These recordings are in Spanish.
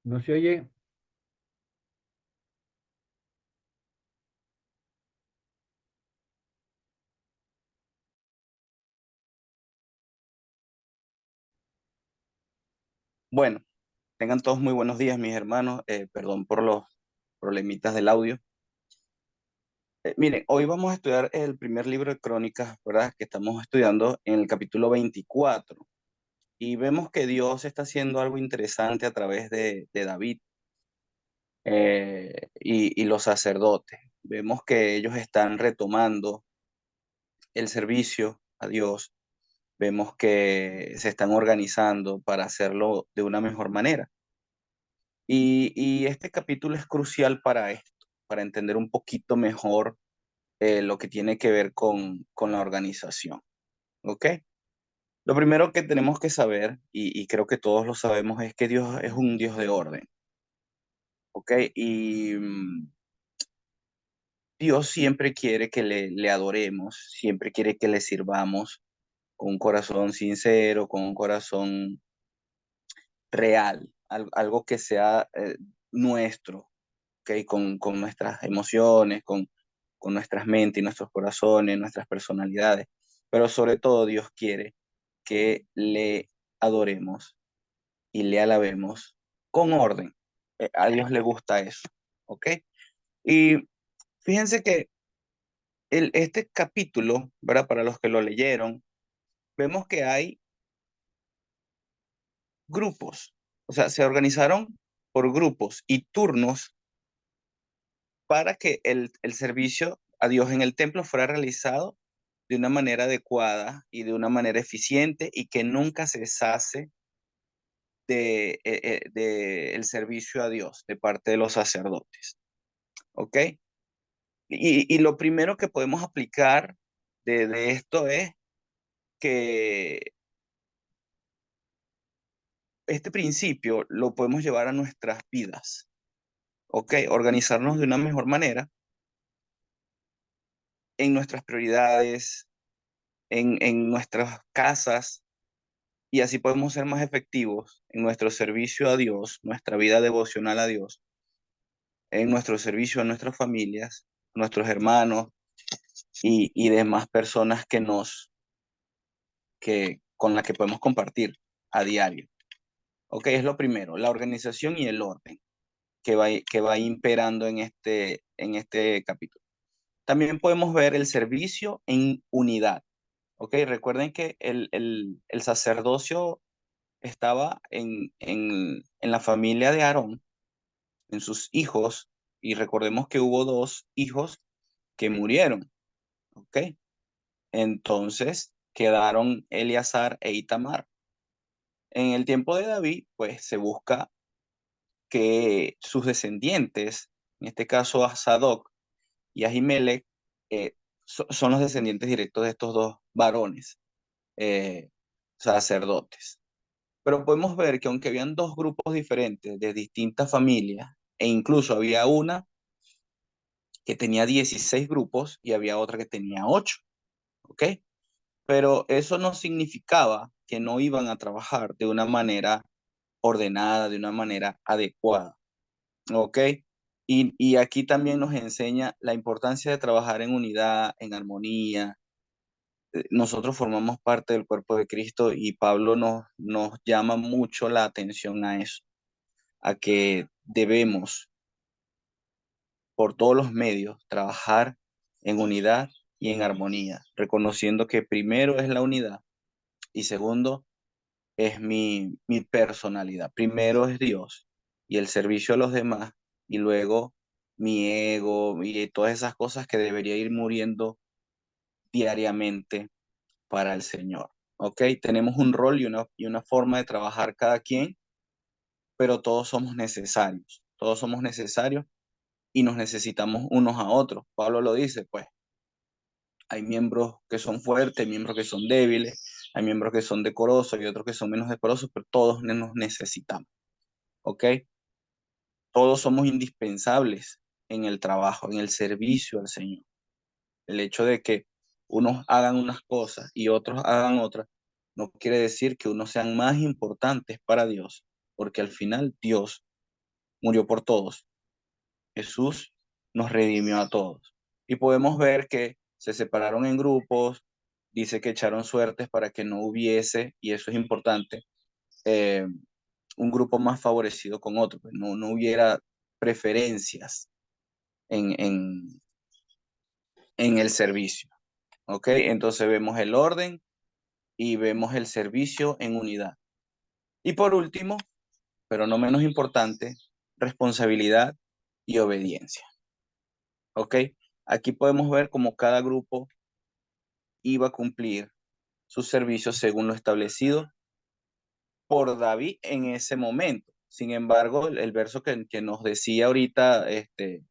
No se oye. Bueno, tengan todos muy buenos días, mis hermanos. Perdón por los problemitas del audio. Miren, hoy vamos a estudiar el primer libro de Crónicas, ¿verdad? Que estamos estudiando en el capítulo 24. Y vemos que Dios está haciendo algo interesante a través de David y los sacerdotes. Vemos que ellos están retomando el servicio a Dios. Vemos que se están organizando para hacerlo de una mejor manera. Y este capítulo es crucial para esto, para entender un poquito mejor lo que tiene que ver con la organización. ¿Ok? Lo primero que tenemos que saber, y creo que todos lo sabemos, es que Dios es un Dios de orden. ¿Ok? Y Dios siempre quiere que le adoremos, siempre quiere que le sirvamos con un corazón sincero, con un corazón real, algo que sea nuestro, ¿ok? Con nuestras emociones, con nuestras mentes y nuestros corazones, nuestras personalidades. Pero sobre todo Dios quiere que le adoremos y le alabemos con orden. A Dios le gusta eso, ¿ok? Y fíjense que este capítulo, ¿verdad? Para los que lo leyeron, vemos que hay grupos, o sea, se organizaron por grupos y turnos para que el servicio a Dios en el templo fuera realizado de una manera adecuada y de una manera eficiente y que nunca cesase de el servicio a Dios de parte de los sacerdotes. ¿Ok? Y lo primero que podemos aplicar de esto es que este principio lo podemos llevar a nuestras vidas. ¿Ok? Organizarnos de una mejor manera en nuestras prioridades, en nuestras casas, y así podemos ser más efectivos en nuestro servicio a Dios, nuestra vida devocional a Dios, en nuestro servicio a nuestras familias, nuestros hermanos y demás personas con las que podemos compartir a diario. Ok, es lo primero, la organización y el orden que va imperando en este capítulo. También podemos ver el servicio en unidad. Ok, recuerden que el sacerdocio estaba en la familia de Aarón, en sus hijos, y recordemos que hubo dos hijos que murieron, ¿ok? Entonces quedaron Eleazar e Itamar. En el tiempo de David, pues se busca que sus descendientes, en este caso a Sadoc y Ahimelech, son los descendientes directos de estos dos varones, eh, sacerdotes. Pero podemos ver que aunque habían dos grupos diferentes de distintas familias, e incluso había una que tenía 16 grupos y había otra que tenía 8, ¿ok? Pero eso no significaba que no iban a trabajar de una manera ordenada, de una manera adecuada, ¿ok? Y aquí también nos enseña la importancia de trabajar en unidad, en armonía. Nosotros formamos parte del cuerpo de Cristo y Pablo nos llama mucho la atención a eso, a que debemos por todos los medios trabajar en unidad y en armonía, reconociendo que primero es la unidad y segundo es mi personalidad. Primero es Dios y el servicio a los demás y luego mi ego y todas esas cosas que debería ir muriendo diariamente para el Señor. ¿Ok? Tenemos un rol y una forma de trabajar cada quien, pero todos somos necesarios. Todos somos necesarios y nos necesitamos unos a otros. Pablo lo dice, pues hay miembros que son fuertes, hay miembros que son débiles, hay miembros que son decorosos y otros que son menos decorosos, pero todos nos necesitamos, ¿ok? Todos somos indispensables en el trabajo, en el servicio al Señor. El hecho de que unos hagan unas cosas y otros hagan otras, no quiere decir que unos sean más importantes para Dios, porque al final Dios murió por todos. Jesús nos redimió a todos. Y podemos ver que se separaron en grupos, dice que echaron suertes para que no hubiese, y eso es importante, eh, un grupo más favorecido con otro, pues no hubiera preferencias en, en, en el servicio. ¿Ok? Entonces vemos el orden y vemos el servicio en unidad. Y por último, pero no menos importante, responsabilidad y obediencia. ¿Ok? Aquí podemos ver cómo cada grupo iba a cumplir sus servicios según lo establecido por David en ese momento. Sin embargo, el verso que nos decía ahorita en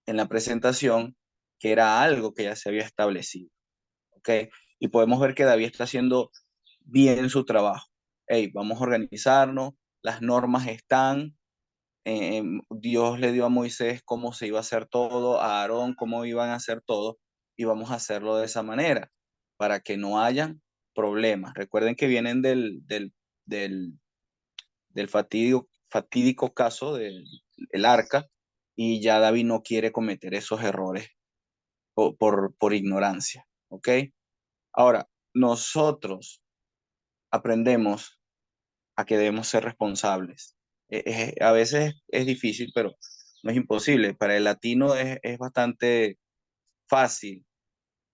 la presentación, que era algo que ya se había establecido. ¿Ok? Y podemos ver que David está haciendo bien su trabajo. Hey, vamos a organizarnos, las normas están, Dios le dio a Moisés cómo se iba a hacer todo, a Aarón cómo iban a hacer todo, y vamos a hacerlo de esa manera, para que no hayan problemas. Recuerden que vienen del, del fatídico caso del arca, y ya David no quiere cometer esos errores por ignorancia. ¿Ok? Ahora, nosotros aprendemos a que debemos ser responsables. A veces es difícil, pero no es imposible. Para el latino es bastante fácil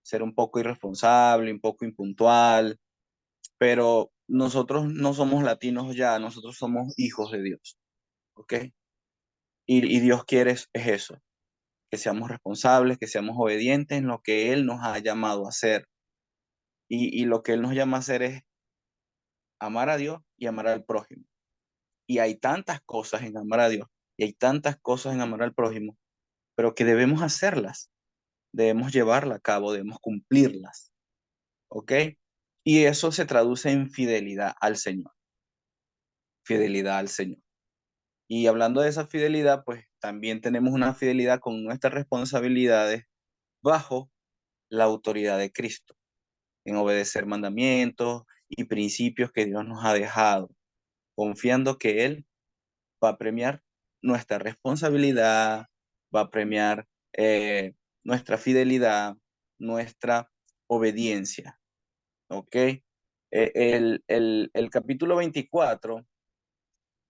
ser un poco irresponsable, un poco impuntual, pero nosotros no somos latinos ya, nosotros somos hijos de Dios, ¿ok? Y Dios quiere es eso, que seamos responsables, que seamos obedientes en lo que Él nos ha llamado a hacer. Y lo que Él nos llama a hacer es amar a Dios y amar al prójimo. Y hay tantas cosas en amar a Dios y hay tantas cosas en amar al prójimo, pero que debemos hacerlas, debemos llevarlas a cabo, debemos cumplirlas, ¿ok? Y eso se traduce en fidelidad al Señor. Y hablando de esa fidelidad, pues también tenemos una fidelidad con nuestras responsabilidades bajo la autoridad de Cristo, en obedecer mandamientos y principios que Dios nos ha dejado, confiando que Él va a premiar nuestra responsabilidad, va a premiar nuestra fidelidad, nuestra obediencia, ¿ok? El capítulo 24,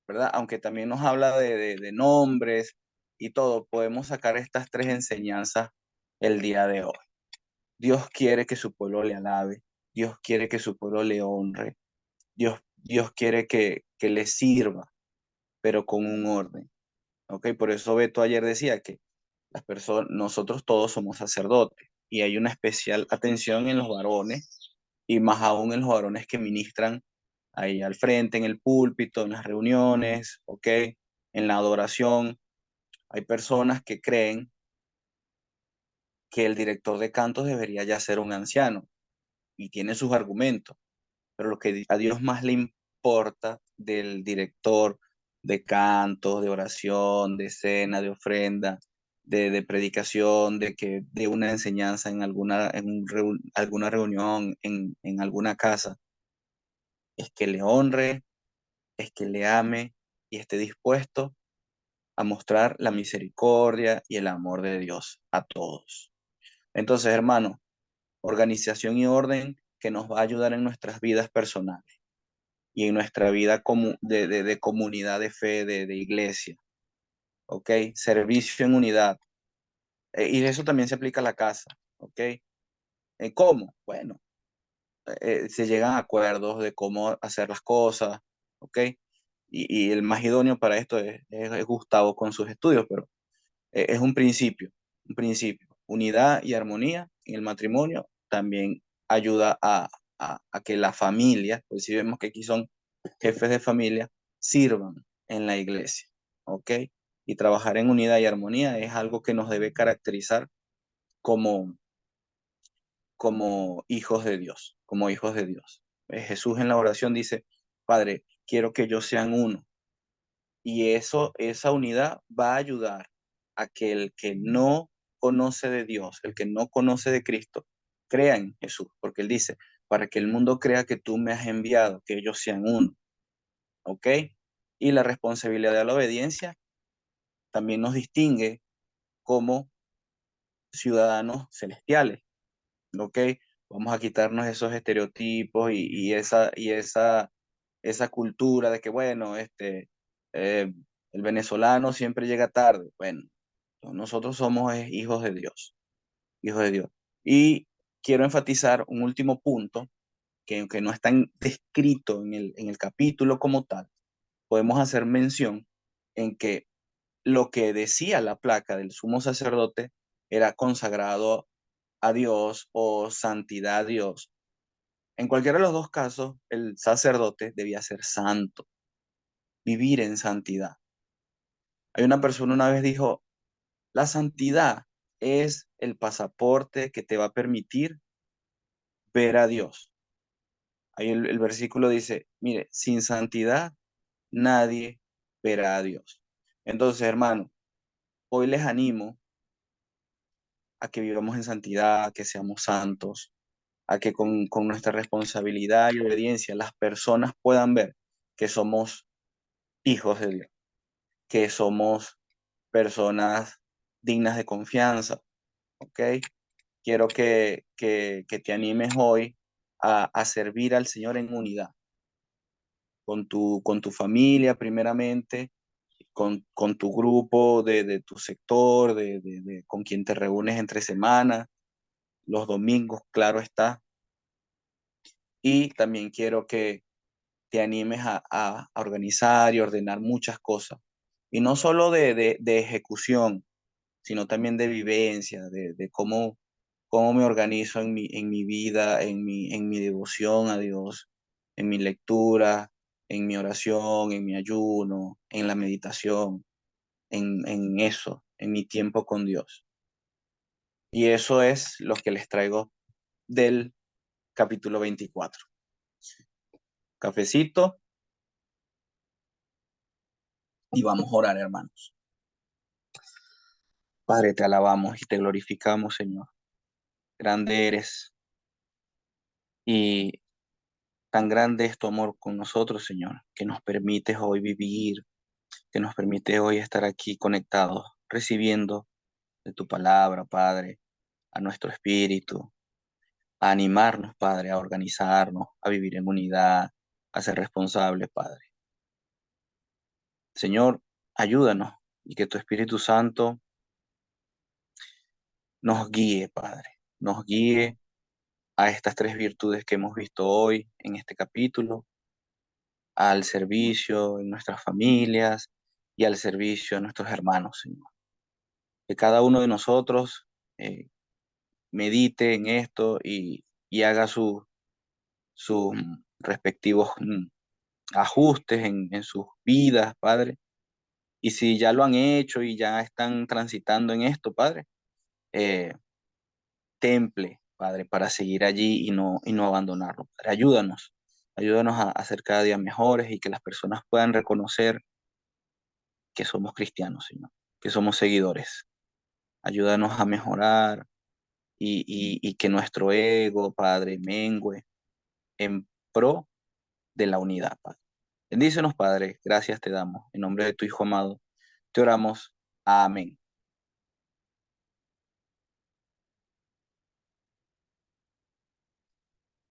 ¿verdad? Aunque también nos habla de nombres y todo, podemos sacar estas tres enseñanzas el día de hoy. Dios quiere que su pueblo le alabe, Dios quiere que su pueblo le honre, Dios quiere que le sirva, pero con un orden. ¿Ok? Por eso Beto ayer decía que las personas, nosotros todos somos sacerdotes y hay una especial atención en los varones y más aún en los varones que ministran ahí al frente, en el púlpito, en las reuniones, ¿ok? En la adoración. Hay personas que creen que el director de cantos debería ya ser un anciano y tiene sus argumentos, pero lo que a Dios más le importa del director de cantos, de oración, de cena, de ofrenda, de predicación, de una enseñanza en alguna reunión, en alguna casa, es que le honre, es que le ame y esté dispuesto a mostrar la misericordia y el amor de Dios a todos. Entonces, hermano, organización y orden que nos va a ayudar en nuestras vidas personales y en nuestra vida de comunidad de fe, de iglesia, ¿ok? Servicio en unidad. Y eso también se aplica a la casa, ¿ok? ¿Cómo? Bueno, se llegan a acuerdos de cómo hacer las cosas, ¿ok? Y el más idóneo para esto es Gustavo con sus estudios, pero es un principio. Unidad y armonía en el matrimonio también ayuda a que la familia, pues si vemos que aquí son jefes de familia, sirvan en la iglesia, ¿ok? Y trabajar en unidad y armonía es algo que nos debe caracterizar como, como hijos de Dios, como hijos de Dios. Jesús en la oración dice, Padre, quiero que ellos sean uno. Y eso, esa unidad va a ayudar a que el que no conoce de Dios, el que no conoce de Cristo, crea en Jesús, porque Él dice, para que el mundo crea que tú me has enviado, que ellos sean uno, ¿ok? Y la responsabilidad de la obediencia también nos distingue como ciudadanos celestiales, ¿ok? Vamos a quitarnos esos estereotipos esa cultura de que, bueno, el venezolano siempre llega tarde. Bueno, nosotros somos hijos de Dios, hijos de Dios. Y quiero enfatizar un último punto que aunque no está descrito en el capítulo como tal, podemos hacer mención en que lo que decía la placa del sumo sacerdote era consagrado a Dios o santidad a Dios. En cualquiera de los dos casos, el sacerdote debía ser santo, vivir en santidad. Hay una persona una vez dijo, la santidad es el pasaporte que te va a permitir ver a Dios. Ahí el versículo dice, mire, sin santidad nadie verá a Dios. Entonces, hermano, hoy les animo a que vivamos en santidad, a que seamos santos, a que con nuestra responsabilidad y obediencia las personas puedan ver que somos hijos de Dios, que somos personas dignas de confianza, ¿ok? Quiero que te animes hoy a servir al Señor en unidad, con tu familia primeramente, con tu grupo de tu sector, con quien te reúnes entre semanas, los domingos, claro está. Y también quiero que te animes a organizar y ordenar muchas cosas. Y no solo de ejecución, sino también de vivencia, de cómo me organizo en mi vida, en mi devoción a Dios, en mi lectura, en mi oración, en mi ayuno, en la meditación, en eso, en mi tiempo con Dios. Y eso es lo que les traigo del capítulo 24. Cafecito y vamos a orar, hermanos. Padre, te alabamos y te glorificamos, Señor. Grande eres y tan grande es tu amor con nosotros, Señor, que nos permites hoy vivir, que nos permite hoy estar aquí conectados, recibiendo de tu palabra, Padre, a nuestro espíritu, a animarnos, Padre, a organizarnos, a vivir en unidad, a ser responsables, Padre. Señor, ayúdanos y que tu Espíritu Santo nos guíe, Padre, nos guíe a estas tres virtudes que hemos visto hoy en este capítulo, al servicio en nuestras familias y al servicio a nuestros hermanos, Señor. Que cada uno de nosotros eh, medite en esto y haga sus respectivos ajustes en sus vidas, Padre. Y si ya lo han hecho y ya están transitando en esto, Padre, eh, temple, Padre, para seguir allí y no abandonarlo. Padre, ayúdanos a ser cada día mejores y que las personas puedan reconocer que somos cristianos, Señor, que somos seguidores. Ayúdanos a mejorar y que nuestro ego, Padre, mengue en pro de la unidad, Padre. Bendícenos, Padre, gracias te damos. En nombre de tu Hijo amado, te oramos. Amén.